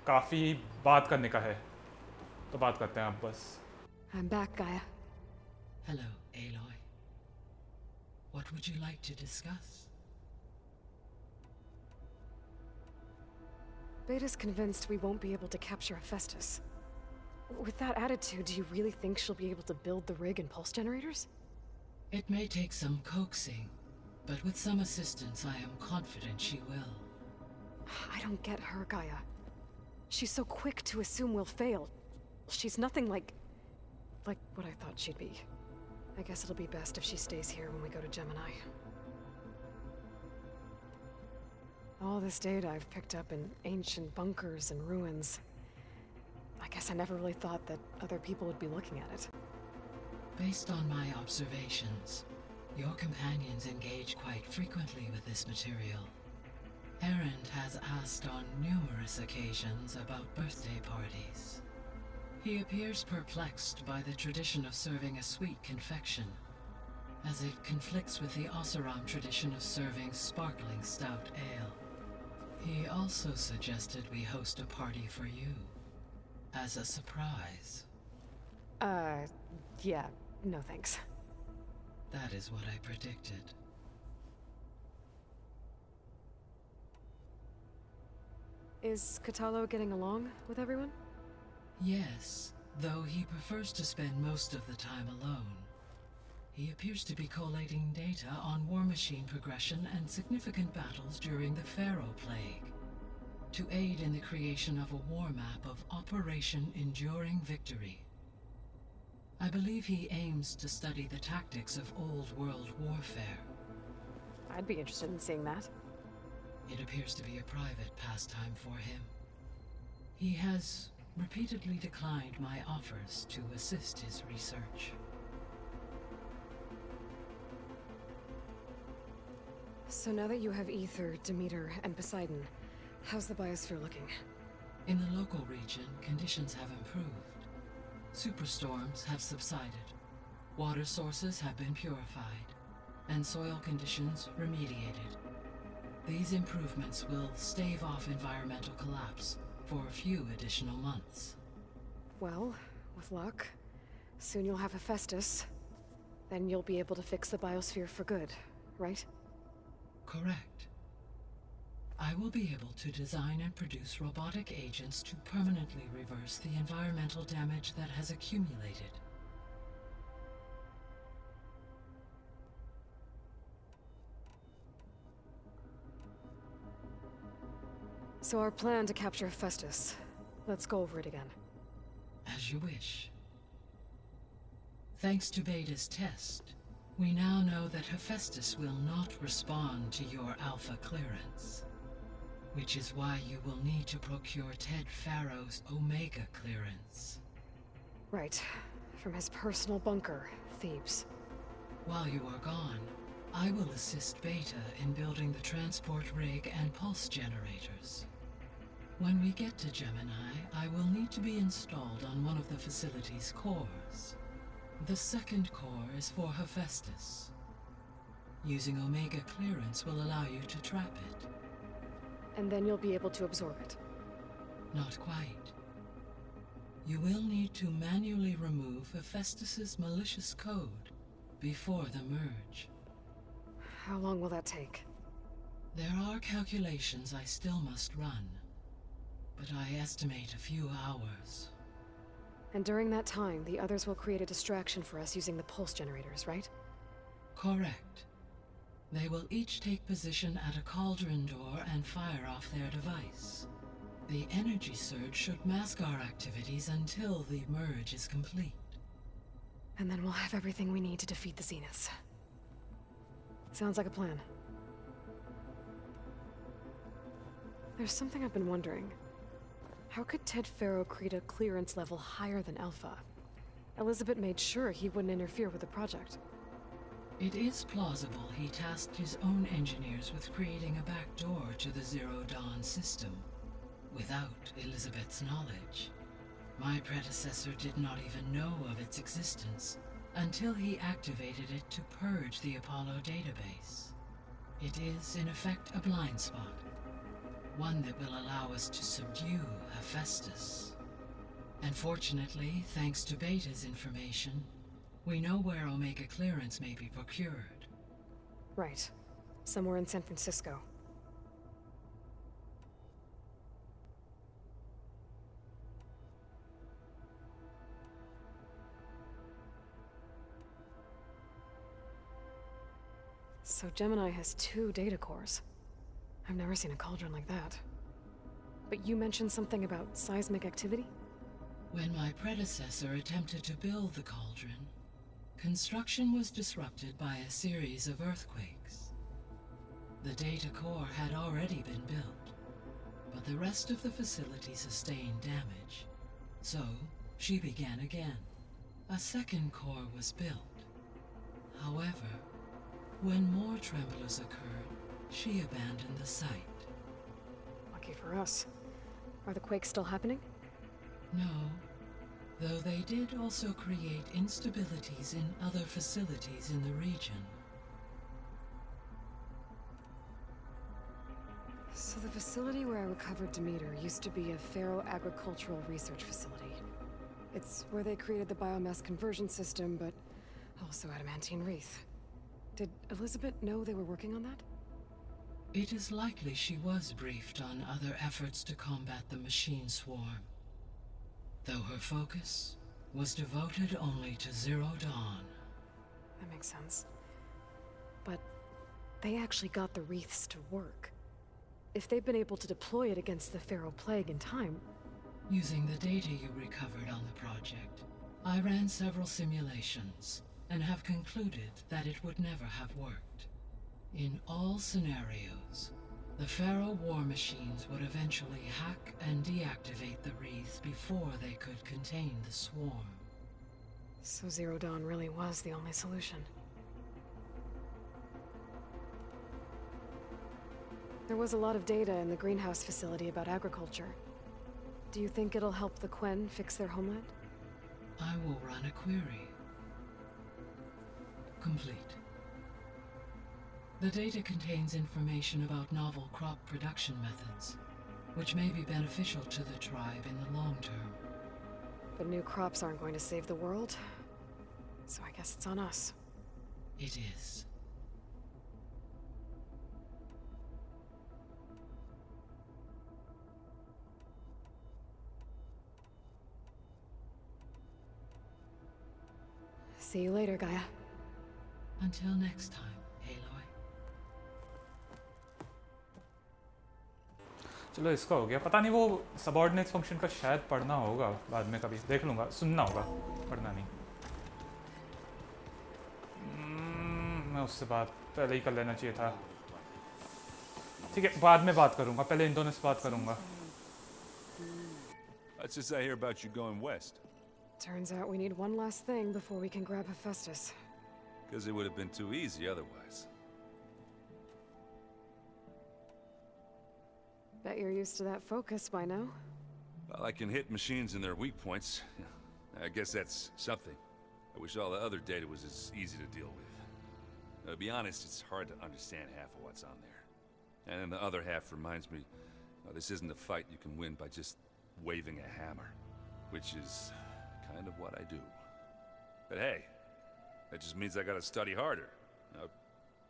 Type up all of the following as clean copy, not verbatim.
काफ़ी बात करने का है, तो बात करते हैं आप बस। I'm back, Gaia. Hello, Aloy. What would you like to discuss? Beta's convinced we won't be able to capture Hephaestus. With that attitude, do you really think she'll be able to build the rig and pulse generators? It may take some coaxing, but with some assistance I am confident she will. I don't get her, Gaia. She's so quick to assume we'll fail. She's nothing like what I thought she'd be. I guess it'll be best if she stays here when we go to Gemini. All this data I've picked up in ancient bunkers and ruins. I guess I never really thought that other people would be looking at it. Based on my observations, your companions engage quite frequently with this material. Erend has asked on numerous occasions about birthday parties. He appears perplexed by the tradition of serving a sweet confection, as it conflicts with the Oseram tradition of serving sparkling stout ale. He also suggested we host a party for you, as a surprise. Yeah, no thanks. That is what I predicted. Is Katalo getting along with everyone? Yes, though he prefers to spend most of the time alone. He appears to be collating data on war machine progression and significant battles during the Pharaoh Plague, to aid in the creation of a war map of Operation Enduring Victory. I believe he aims to study the tactics of Old World warfare. I'd be interested in seeing that. It appears to be a private pastime for him. He has repeatedly declined my offers to assist his research. So now that you have Ether, Demeter, and Poseidon, how's the biosphere looking? In the local region, conditions have improved. Superstorms have subsided. Water sources have been purified, and soil conditions remediated. These improvements will stave off environmental collapse for a few additional months. Well, with luck, soon you'll have Hephaestus. Then you'll be able to fix the biosphere for good, right? Correct. I will be able to design and produce robotic agents to permanently reverse the environmental damage that has accumulated. So our plan to capture Hephaestus. Let's go over it again. As you wish. Thanks to Beta's test, we now know that Hephaestus will not respond to your Alpha clearance. Which is why you will need to procure Ted Pharaoh's Omega clearance. Right. From his personal bunker, Thebes. While you are gone, I will assist Beta in building the transport rig and pulse generators. When we get to Gemini, I will need to be installed on one of the facility's cores. The second core is for Hephaestus. Using Omega clearance will allow you to trap it. And then you'll be able to absorb it. Not quite. You will need to manually remove Hephaestus's malicious code before the merge. How long will that take? There are calculations I still must run, but I estimate a few hours. And during that time, the others will create a distraction for us using the pulse generators, right? Correct. They will each take position at a cauldron door and fire off their device. The energy surge should mask our activities until the merge is complete. And then we'll have everything we need to defeat the Zeniths. Sounds like a plan. There's something I've been wondering. How could Ted Pharaoh create a clearance level higher than Alpha? Elizabeth made sure he wouldn't interfere with the project. It is plausible he tasked his own engineers with creating a back door to the Zero Dawn system, without Elizabeth's knowledge. My predecessor did not even know of its existence until he activated it to purge the Apollo database. It is, in effect, a blind spot, one that will allow us to subdue Hephaestus. And fortunately, thanks to Beta's information, we know where Omega clearance may be procured. Right. Somewhere in San Francisco. So Gemini has 2 data cores. I've never seen a cauldron like that. But you mentioned something about seismic activity? When my predecessor attempted to build the cauldron, construction was disrupted by a series of earthquakes. The data core had already been built, but the rest of the facility sustained damage. So, she began again. A second core was built. However, when more tremblers occurred, she abandoned the site. Lucky for us. Are the quakes still happening? No, though they did also create instabilities in other facilities in the region. So the facility where I recovered Demeter used to be a Pharaoh agricultural research facility. It's where they created the biomass conversion system, but also adamantine wreath. Did Elizabeth know they were working on that? It is likely she was briefed on other efforts to combat the machine swarm, though her focus was devoted only to Zero Dawn. That makes sense. But they actually got the wreaths to work. If they've been able to deploy it against the Pharaoh Plague in time... Using the data you recovered on the project, I ran several simulations and have concluded that it would never have worked. In all scenarios, the Pharaoh war machines would eventually hack and deactivate the wreath before they could contain the swarm. So Zero Dawn really was the only solution. There was a lot of data in the greenhouse facility about agriculture. Do you think it'll help the Quen fix their homeland? I will run a query. Complete. The data contains information about novel crop production methods, which may be beneficial to the tribe in the long term. But new crops aren't going to save the world, so I guess it's on us. It is. See you later, Gaia. Until next time, Aloy. चलो इसका हो गया पता नहीं वो subordinates function का शायद पढ़ना होगा बाद में कभी देख लूँगा सुनना होगा पढ़ना नहीं मैं उससे बात पहले ही कर लेना चाहिए था ठीक है बाद में बात करूँगा पहले इन दोनों से बात करूँगा Let's just I hear about you going west. Turns out we need one last thing before we can grab Hephaestus. Because it would have been too easy otherwise. Bet you're used to that focus by now. Well, I can hit machines in their weak points. I guess that's something. I wish all the other data was as easy to deal with. To be honest, it's hard to understand half of what's on there. And then the other half reminds me, this isn't a fight you can win by just waving a hammer. Which is kind of what I do. But hey, that just means I gotta study harder.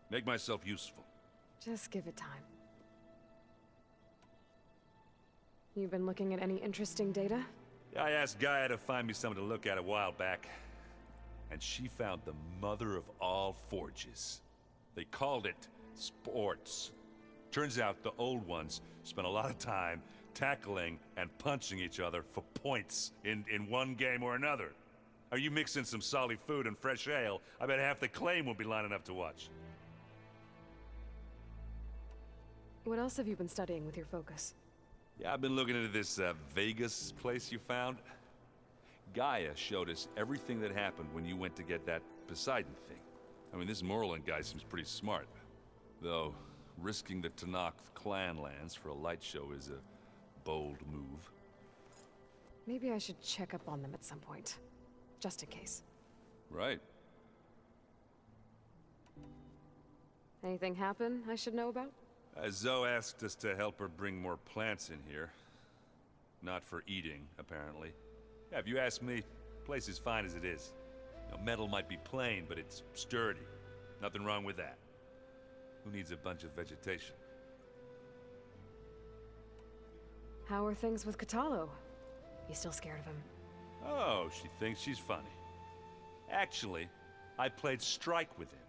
Make myself useful. Just give it time. You've been looking at any interesting data? Yeah, I asked Gaia to find me something to look at a while back. And she found the mother of all forges. They called it sports. Turns out the old ones spent a lot of time tackling and punching each other for points in one game or another. Are you mixing some solid food and fresh ale? I bet half the claim will be lining up to watch. What else have you been studying with your focus? Yeah, I've been looking into this Vegas place you found. Gaia showed us everything that happened when you went to get that Poseidon thing. I mean, this Merlin guy seems pretty smart. Though, risking the Tanakh clan lands for a light show is a bold move. Maybe I should check up on them at some point. Just in case. Right. Anything happen I should know about? Zoe asked us to help her bring more plants in here. not for eating, apparently. Yeah, if you ask me, the place is fine as it is. You know, metal might be plain, but it's sturdy. Nothing wrong with that. Who needs a bunch of vegetation? How are things with Katalo? You still scared of him? Oh, she thinks she's funny. Actually, I played strike with him.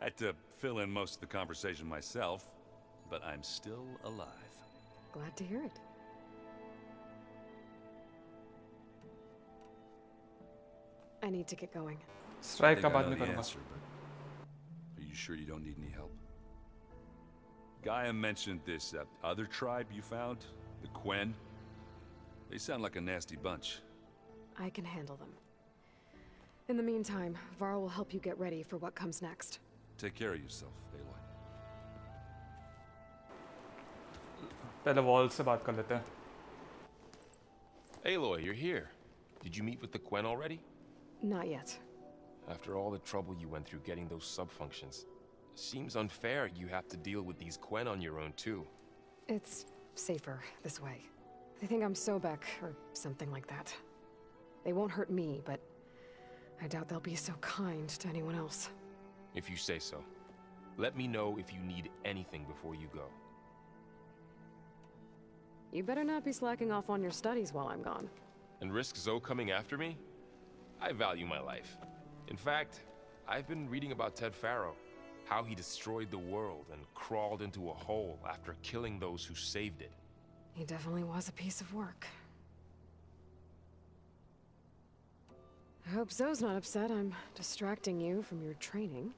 I had to fill in most of the conversation myself, but I'm still alive. Glad to hear it. I need to get going. Strike का I बाद know में the करूँगा. answer, but are you sure you don't need any help? Gaia mentioned this other tribe you found, the Quen. They sound like a nasty bunch. I can handle them. In the meantime, Varl will help you get ready for what comes next. Take care of yourself, Aloy. पहले wall से बात कर लेते हैं. Aloy, you're here. Did you meet with the Quen already? Not yet. After all the trouble you went through getting those sub-functions, seems unfair you have to deal with these Quen on your own too. It's safer this way. They think I'm Sobek, or something like that. They won't hurt me, but I doubt they'll be so kind to anyone else. If you say so. Let me know if you need anything before you go. You better not be slacking off on your studies while I'm gone. And risk Zoe coming after me? I value my life. In fact, I've been reading about Ted Faro, how he destroyed the world and crawled into a hole after killing those who saved it. He definitely was a piece of work. I hope Zoe's not upset I'm distracting you from your training.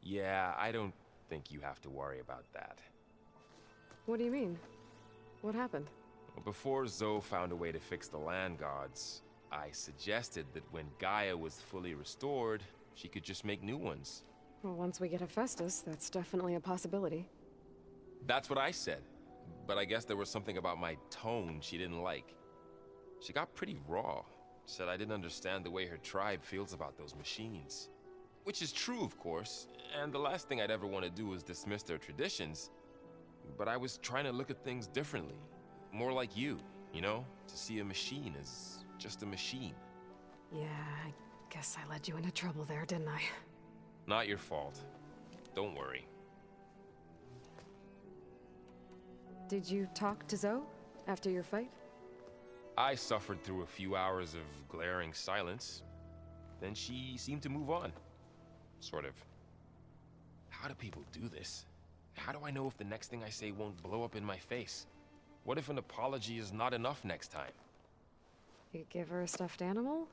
Yeah, I don't think you have to worry about that. What do you mean? What happened? Well, before Zoe found a way to fix the land gods, I suggested that when Gaia was fully restored, she could just make new ones. Well, once we get Hephaestus, that's definitely a possibility. That's what I said. But I guess there was something about my tone she didn't like. She got pretty raw. Said I didn't understand the way her tribe feels about those machines. Which is true, of course, and the last thing I'd ever want to do is dismiss their traditions. But I was trying to look at things differently. More like you know? To see a machine as just a machine. Yeah, I guess I led you into trouble there, didn't I? Not your fault. Don't worry. Did you talk to Zoe after your fight? I suffered through a few hours of glaring silence. Then she seemed to move on. Sort of. How do people do this? How do I know if the next thing I say won't blow up in my face? What if an apology is not enough next time? You give her a stuffed animal?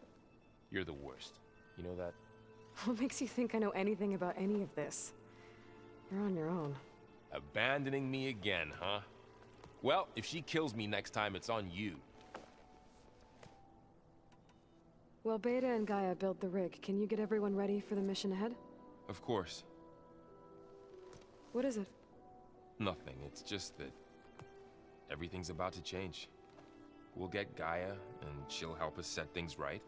You're the worst. You know that? What makes you think I know anything about any of this? You're on your own. Abandoning me again, huh? Well, if she kills me next time, it's on you. Well, Beta and Gaia built the rig. Can you get everyone ready for the mission ahead? Of course. What is it? Nothing. It's just that everything's about to change. We'll get Gaia, and she'll help us set things right.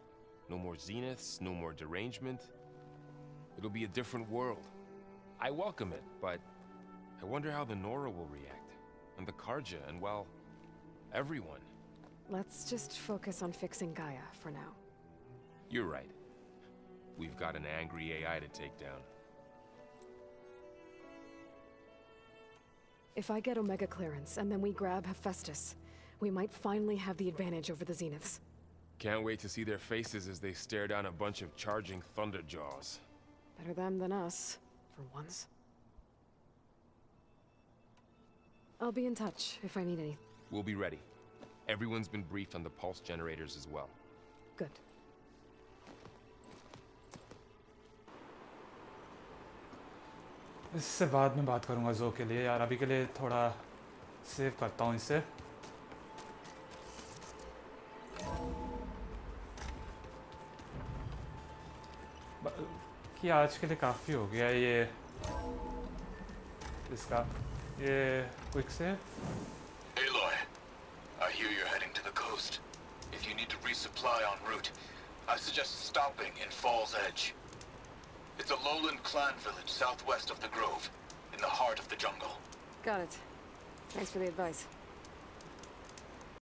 No more zeniths, no more derangement. It'll be a different world. I welcome it, but I wonder how the Nora will react. And the Karja, and well, everyone. Let's just focus on fixing Gaia for now. You're right. We've got an angry AI to take down. If I get Omega clearance, and then we grab Hephaestus, we might finally have the advantage over the Zeniths. Can't wait to see their faces as they stare down a bunch of charging Thunderjaws. Better them than us, for once. I'll be in touch if I need anything. We'll be ready. Everyone's been briefed on the pulse generators as well. Good. इससे बाद में बात करूँगा जो के लिए यार अभी के लिए थोड़ा सेव करता हूँ इसे कि आज के लिए काफ़ी हो गया ये इसका ये क्विक से Aloy, I hear you're heading to the coast. If you need to resupply en route, I suggest stopping in Fall's Edge. It's a lowland clan village southwest of the Grove, in the heart of the jungle. Got it. Thanks for the advice.